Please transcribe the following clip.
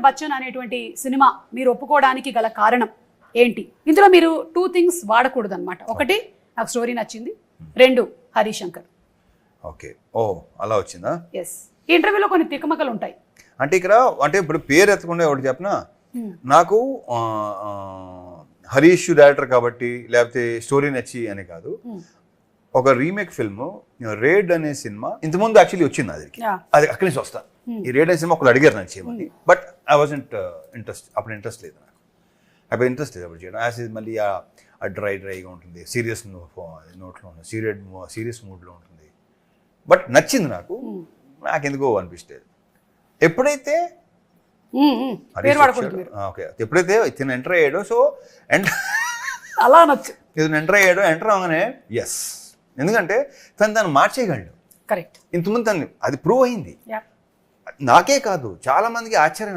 బచ్చన్ అనేటువంటి సినిమా మీరు ఒప్పుకోవడానికి గల కారణం ఏంటి? ఇందులో మీరు 2 థింగ్స్ వాడకూడదు అనమాట. ఒకటి, నాకు స్టోరీ నచ్చింది. 2, హరిశంకర్. ఓకే, ఓ అలా వచ్చిందా? ఎస్. ఈ ఇంటర్వ్యూలో కొన్ని తికమకలు ఉంటాయి. అంటే ఇక్కడ అంటే ఇప్పుడు పేరు ఎత్తకుండా ఒకటి చెప్పనా, నాకు హరీష్ డైరెక్టర్ కాబట్టి లేకపోతే స్టోరీ నచ్చి అని కాదు, ఒక రీమేక్ ఫిల్మ్ రేడ్ అనే సినిమా ఇంతకుముందు యాక్చువల్లీ వచ్చింది. అది అక్కడి నుంచి వస్తా. ఈ రేడ్ అనే సినిమా ఒకరు అడిగారు నాకు చేయమని, బట్ ఐ వాజంట్ ఇంట్రెస్ట్. అప్పుడు ఇంట్రెస్ట్ లేదు నాకు, అప్పుడు ఇంట్రెస్ట్ లేదు అప్పుడు చేయడం. యాజ్ మళ్ళీ డ్రైగా ఉంటుంది, సీరియస్ నోట్లో ఉంటుంది, సీరియస్ మూడ్లో ఉంటుంది. బట్ నచ్చింది నాకు, నాకెందుకో అనిపిస్తుంది. ఎప్పుడైతే ఓకే ఎప్పుడైతే ఇతను ఎంటర్ అయ్యాడో, సో అలా నచ్చు ఇతను ఎంటర్ అవగానే ఎస్, ఎందుకంటే తను మార్చేయగలడు. కరెక్ట్. ఇంతకుముందు తను అది ప్రూవ్ అయింది. నాకే కాదు చాలా మందికి ఆశ్చర్యం.